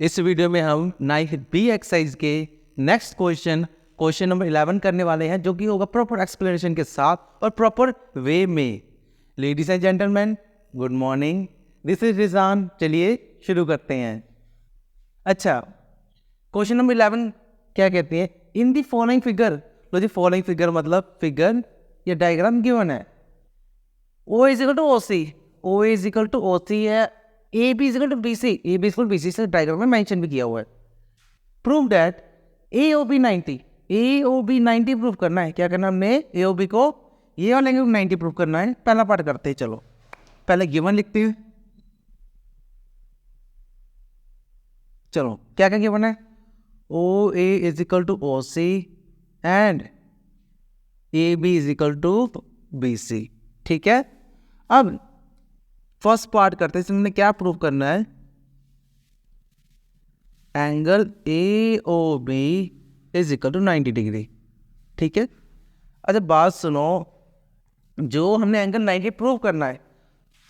इस वीडियो में हम 9th बी एक्सरसाइज के नेक्स्ट क्वेश्चन नंबर 11 करने वाले हैं, जो कि होगा प्रॉपर एक्सप्लेनेशन के साथ और प्रॉपर वे में। Ladies and gentleman, good morning, this is Rizan. चलिए शुरू करते हैं। अच्छा, क्वेश्चन नंबर 11 क्या कहते हैं? इन दी फॉलोइंग फिगर, लो जी, फॉलोइंग फिगर मतलब फिगर या डायग्राम गिवन है। O is equal to O C, O is equal to O C है, A B is equal to B C, A B equal B C से diagram में mention भी किया हुआ है। Prove that A O B 90, A O B 90 prove करना है। क्या करना है हमने? ए ओ बी को ये वाले एंगल 90 प्रूव करना है। पहला पार्ट करते हैं। चलो पहले गिवन लिखते हैं। चलो क्या क्या गिवन है? O A is equal to O C and A B is equal to B C. ठीक है, अब फर्स्ट पार्ट करते हैं। इसमें क्या प्रूव करना है? Angle A O B is equal to 90 degree. ठीक है, अच्छा बात सुनो, जो हमने एंगल 90 प्रूव करना है,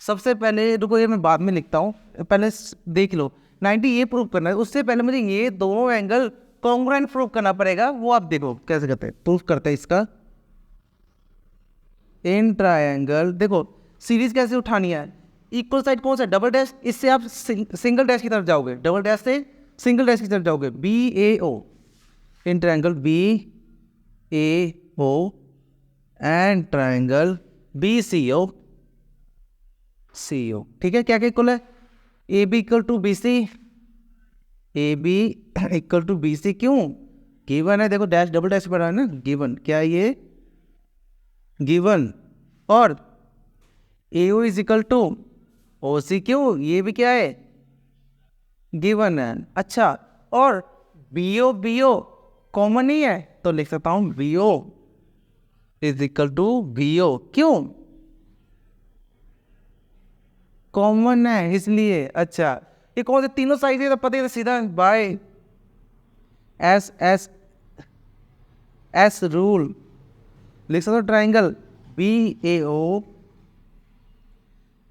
सबसे पहले रुको, ये मैं बाद में लिखता हूँ, पहले देख लो। 90 ये प्रूव करना है, उससे पहले मुझे ये दोनों एंगल कॉन्ग्रुएंट प्रूव करना पड़ेगा। वो आप देखो कैसे करते हैं, प्रूव करते हैं इसका। इन ट्रायंगल देखो सीरीज कैसे उठानी है। इक्वल साइड कौन सा? Double dash. इससे आप सिंगल डैश की तरफ जाओगे, डबल डैश से सिंगल डैश की तरफ जाओगे। B A O, in triangle B A O and triangle B C O, C O. ठीक है, क्या क्या इक्वल है? A B equal to B C, A B equal to B C. क्यों? गिवन है, देखो डैश डबल डैश पड़ा है ना, गिवन। क्या है ये? गिवन। और A O is equal to O C. क्यों? ये भी क्या है? गिवन है। अच्छा, और बी ओ कॉमन ही है, तो लिख सकता हूं B O is equal to B O. क्यों? कॉमन है इसलिए। अच्छा, ये कौन से तीनों साइड है तो पता है, सीधा by S S S rule लिख सकते हो। Triangle B A O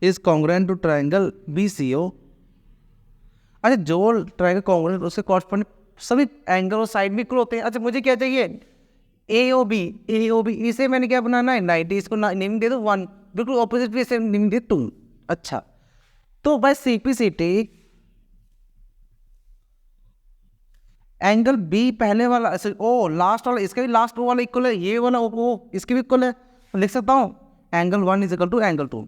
is congruent to triangle B C O. अच्छा, जो ट्राइंगल कॉन्ग्रुएंट उसके कॉरस्पॉन्डिंग सभी एंगल और साइड भी इक्वल होते हैं। अच्छा, मुझे क्या चाहिए? ए ओ बी, इसे मैंने क्या बनाना है? 90। इसको नेम दे दो 1, बिल्कुल ऑपोजिट भी इसे नेम दे 2। अच्छा, तो बाय सिंपलिसिटी एंगल बी पहले वाला ओ लास्ट वाला, इसका भी लास्ट ओ वाला इक्वल है, ये वाला ओ इसके भी इक्वल है, तो लिख सकता हूँ angle 1 is equal to angle 2।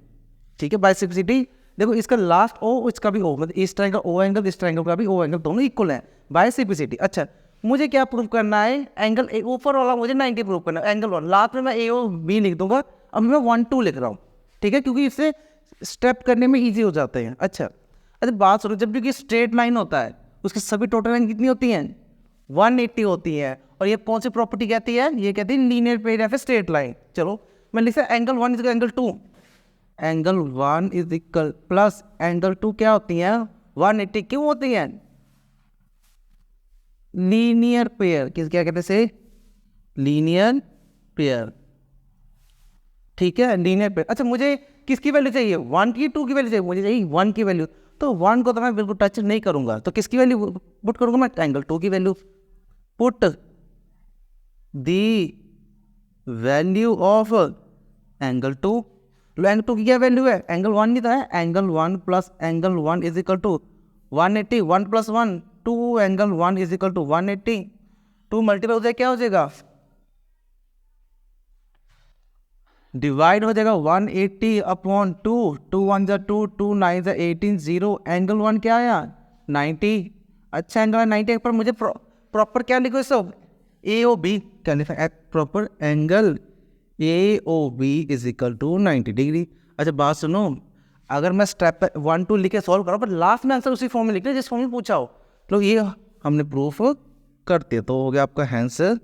ठीक है, बाय सिंपलिसिटी देखो इसका लास्ट ओ, इसका भी ओ, मतलब इस ट्रायंगल ओ एंगल, इस ट्रायंगल का भी ओ एंगल, दोनों इक्वल है बाय सिंपलिसिटी। अच्छा, मुझे क्या प्रूव करना है? एंगल ए ऊपर वाला मुझे 90 प्रूव करना है, एंगल 1। लास्ट में मैं ए ओ बी लिख दूंगा, अब मैं 1 2 लिख रहा हूँ। ठीक है, क्योंकि इससे स्टेप करने में ईजी हो जाते हैं। अच्छा अच्छा, बात सुनो, जब भी स्ट्रेट लाइन होता है उसकी सभी टोटल लाइन कितनी होती हैं? 180 होती है। और ये कौन सी प्रॉपर्टी कहती है? ये कहती है लीनियर पेयर या फिर स्ट्रेट लाइन। चलो मैं लिखता हूं angle 1 is angle 2, angle 1 is equal plus angle 2 क्या होती है? 180। क्यों होती है? Linear pair. किस क्या कहते हैं से? Linear pair. ठीक है, लीनियर पेयर। अच्छा, मुझे किसकी वैल्यू चाहिए? 1 की 2 की वैल्यू चाहिए? मुझे चाहिए 1 की वैल्यू। तो 1 को तो मैं बिल्कुल टच नहीं करूंगा, तो किसकी वैल्यू पुट करूंगा मैं? एंगल 2 की वैल्यू। पुट दी वैल्यू ऑफ एंगल 2। एंगल 2 की क्या वैल्यू है? एंगल 1 नहीं था, angle 1 plus angle 1 is equal to 180। 1 plus 1 2, angle 1 is equal to 180। 2 multiply हो जाए क्या हो जाएगा? डिवाइड हो जाएगा 180 अपॉन 2, 2 1 जा 2, 2 9 जा 18, 0। एंगल 1 क्या आया? 90। अच्छा, एंगल 90 पर मुझे प्रॉपर क्या लिखो इसको? ए ओ बी क्या लिखा? Proper angle A O B is equal to 90 degree. अच्छा बात सुनो, अगर मैं स्टेप 1 2 लिख के सॉल्व करा पर लास्ट में आंसर उसी फॉर्म में लिख ले जिस फॉर्म में पूछा हो, तो ये हमने प्रूफ करते, तो हो गया आपका आंसर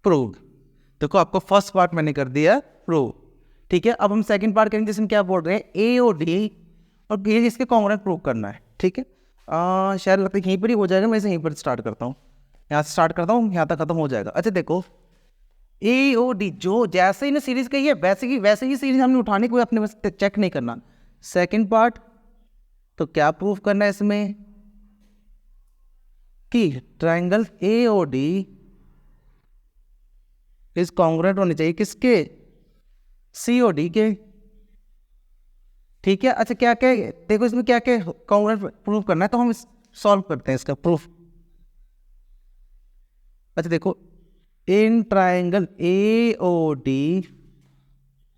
प्रूव। देखो आपको फर्स्ट पार्ट मैंने कर दिया प्रूव। ठीक है, अब हम सेकंड पार्ट करेंगे जिसमें क्या बोल रहे हैं? ए ओ डी और ये इसके कॉन्ग्रुएंट प्रूव करना है। ठीक है, शायद लगता है यहीं पर ही हो जाएगा। मैं इसे यहीं पर स्टार्ट करता हूँ, यहाँ से स्टार्ट करता हूँ, यहाँ तक खत्म हो जाएगा। अच्छा देखो, ए ओ डी जो जैसे ही ना सीरीज कही है वैसे ही सीरीज हमने उठाने को, अपने बस चेक नहीं करना। सेकंड पार्ट तो क्या प्रूफ करना है इसमें कि triangle A O D is congruent होने चाहिए किसके, सी ओ डी के। ठीक है, अच्छा क्या क्या देखो इसमें क्या क्या कॉन्ग्रुएंट प्रूफ करना है, तो हम सॉल्व करते हैं इसका प्रूफ। अच्छा देखो, in triangle A O D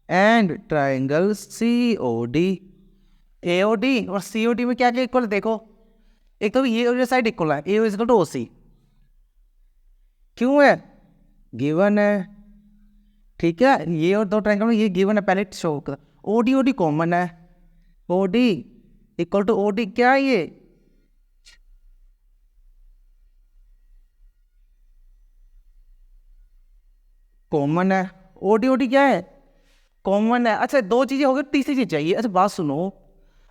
and triangle C O D, A O D और सी ओ डी में क्या क्या इक्वल है देखो, एक तो ये साइड इक्वल है, ए इक्वल टू ओ सी, क्यों है, गिवन है। ठीक है, ये और दो ट्राइंगल में ये गिवन है, पहले शो कर, ओ डी कॉमन है, O D equal to O D, क्या है ये, कॉमन है, ओ डी क्या है, कॉमन है। अच्छा दो चीजें हो गई, तीसरी चीज चाहिए। अच्छा बात सुनो,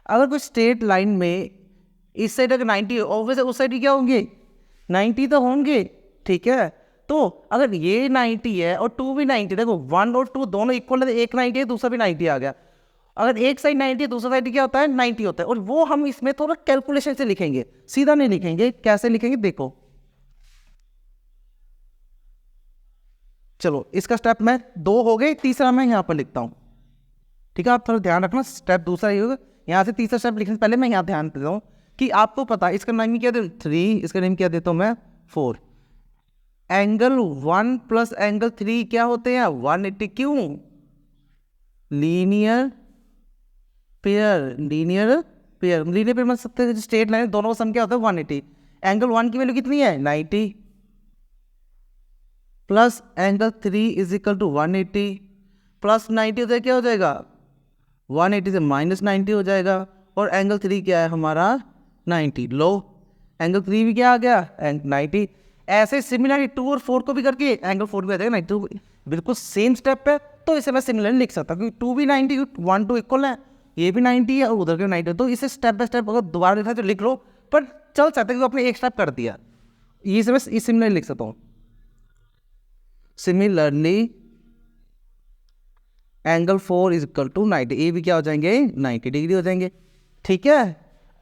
अगर कोई स्ट्रेट लाइन में इस साइड अगर 90 ऑब्वियसली उस साइड क्या होंगे 90 तो होंगे। ठीक है, तो अगर ये 90 है और 2 भी 90, देखो 1 और 2 दोनों इक्वल है, एक 90 है दूसरा भी 90 आ गया। अगर एक साइड 90 है दूसरा साइड क्या होता है 90 होता है, और वो हम इसमें थोड़ा कैलकुलेशन से लिखेंगे, सीधा नहीं लिखेंगे। कैसे लिखेंगे देखो, चलो इसका स्टेप मैं 2 हो गए, तीसरा मैं यहाँ पर लिखता हूँ। ठीक है, आप थोड़ा ध्यान रखना, स्टेप दूसरा ही होगा, यहाँ से तीसरा स्टेप लिखने से पहले मैं यहाँ ध्यान देता हूँ कि आपको पता है इसका नेम क्या दे 3, इसका नेम क्या देता हूँ मैं 4। एंगल 1 प्लस एंगल 3 क्या होते हैं 180, क्यों, लीनियर पेयर, लीनियर पेयर मतलब सकते स्ट्रेट लाइन दोनों का सम क्या होता है 180। एंगल 1 की वैल्यू कितनी है 90 plus angle 3 is equal to 180 plus 90 हो जाए क्या हो जाएगा 180 से माइनस 90 हो जाएगा, और एंगल 3 क्या है हमारा 90। लो एंगल 3 भी क्या आ गया 90। ऐसे सिमिलरली 2 और 4 को भी करके एंगल 4 भी आ जाएगा 92, बिल्कुल सेम स्टेप है, तो इसे मैं सिमिलरली लिख सकता हूँ क्योंकि 2 भी 90, 1 2 इक्वल है, ये भी 90 है और उधर के 90 है, तो इसे स्टेप बाय स्टेप अगर दोबारा लिखा तो लिख लो, पर चल सकता है कि आपने एक स्टेप कर दिया, ये से मैं सिमिलरली लिख सकता हूँ। Similarly angle 4 is equal to 90, ये भी क्या हो जाएंगे 90 डिग्री हो जाएंगे। ठीक है,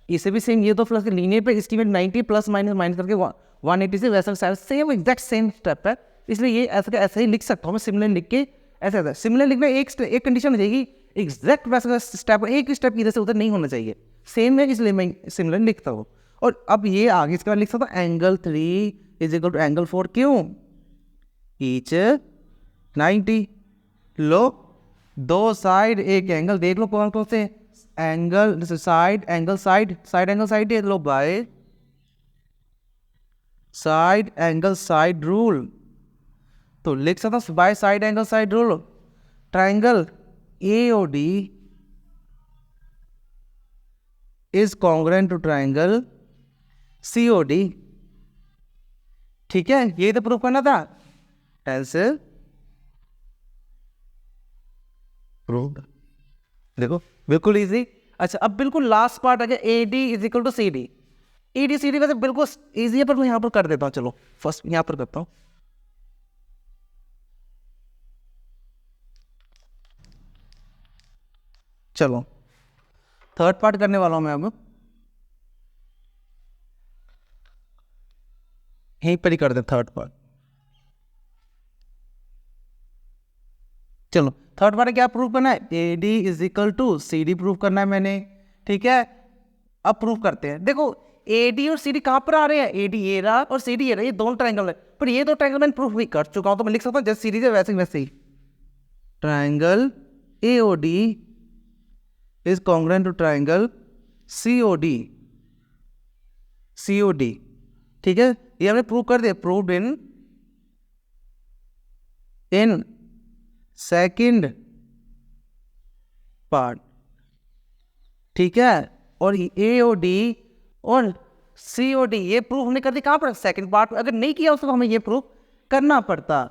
इसे भी सेम, ये तो प्लस लीनियर पे इसकी 90 प्लस माइनस माइनस करके 180 से वैसा सेम एग्जैक्ट सेम स्टेप है, इसलिए ये ऐसा ही लिख सकता हूँ मैं सिमिलर लिख के। ऐसा सिमिलर लिखना एक कंडीशन हो जाएगी, एग्जैक्ट वैसा स्टेप, एक स्टेप इधर से उधर नहीं होना चाहिए, सेम है, इसलिए मैं सिमिलर लिखता हूँ। और अब ये आगे इसके बाद लिख सकता हूँ angle 3 is equal to angle 4, क्यों, ईच 90। लो दो साइड एक एंगल देख लो कौन कौन से, angle side angle side angle side देख लो by side angle side rule, तो लिख सकता हूं by side angle side rule, triangle AOD is congruent to triangle COD। ठीक है, ये तो प्रूफ करना था, आंसर प्रूफ, देखो बिल्कुल इजी। अच्छा अब बिल्कुल लास्ट पार्ट आ गया, AD is equal to CD। ED CD वैसे बिल्कुल इजी है, पर मैं यहां पर कर देता हूं, चलो फर्स्ट यहां पर करता हूं। चलो थर्ड पार्ट करने वाला हूं मैं अब, यहीं पर ही कर दे थर्ड पार्ट। चलो थर्ड पार्ट क्या प्रूव करना है, AD is equal to CD prove करना है मैंने। ठीक है, अब प्रूव करते हैं। देखो AD और CD कहां पर आ रहे हैं, AD ये रहा और CD ये रहा, ये दोनों ट्राइंगल है, पर ये दो ट्राइंगल मैंने प्रूफ भी कर चुका हूं, तो मैं लिख सकता हूं जैसे सीरीज है वैसे ही triangle AOD is congruent to triangle COD। ठीक है, ये हमने प्रूव कर दिया, प्रूव्ड इन सेकंड पार्ट। ठीक है, और AOD और COD ये प्रूफ हमने कर दिया कहां पर, सेकंड पार्ट। अगर नहीं किया उसको हमें ये प्रूफ करना पड़ता।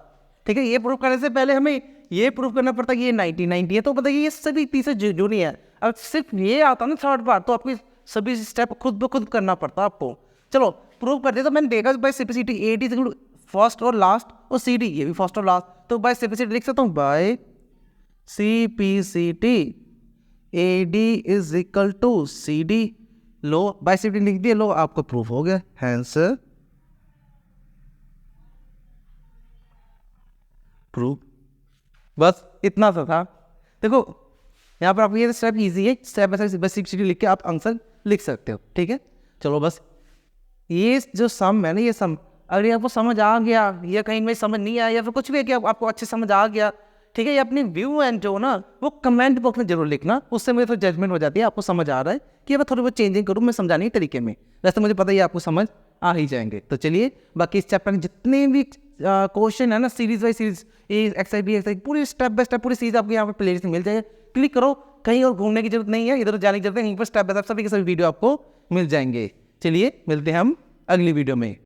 ठीक है, ये प्रूफ करने से पहले हमें ये प्रूफ करना पड़ता कि ये 90 है, तो बताइए ये सभी तीसरे जुड़ी है। अब सिर्फ ये आता ना थर्ड पार्ट, तो आपकी सभी स्टेप खुद ब खुद करना पड़ता आपको। चलो प्रूफ कर दिया, तो मैंने देखा बाय सिंपलिसिटी AD फर्स्ट और लास्ट, और CD ये भी फर्स्ट और लास्ट, तो बाय सिंपलिसिटी लिख सकता हूँ by CPCT AD is equal to CD। लो बाइसेप्टिक लिख दिया, लो आपको प्रूफ हो गया, हैंस प्रूफ। बस इतना सा था। देखो यहाँ पर आपको ये स्टेप इजी है, स्टेप बाय स्टेप बेसिक लिख के आप आंसर लिख सकते हो, ठीक है। चलो बस ये जो सम है ना, ये सम अगर ये आपको समझ आ गया या कहीं में समझ नहीं आया या फिर कुछ भी है कि आपको अच्छे समझ आ गया, ठीक है, ये अपनी व्यू एंड जो ना वो कमेंट बॉक्स में जरूर लिखना, उससे मुझे थोड़ी जजमेंट हो जाती है आपको समझ आ रहा है कि अब थोड़ी बहुत चेंजिंग करूँ मैं समझाने के तरीके में। वैसे मुझे पता है आपको समझ आ ही जाएंगे। तो चलिए बाकी इस चैप्टर में जितने भी क्वेश्चन है ना, series by series, exercise B exercise, पूरी स्टेप बाय स्टेप पूरी सीरीज आपको यहाँ पर प्लेलिस्ट में मिल जाएगी। क्लिक करो, कहीं और घूमने की जरूरत नहीं है, इधर जाने की जरूरत है, यहीं पर स्टेप बाय स्टेप सभी के सभी वीडियो आपको मिल जाएंगे। चलिए मिलते हैं हम अगली वीडियो में।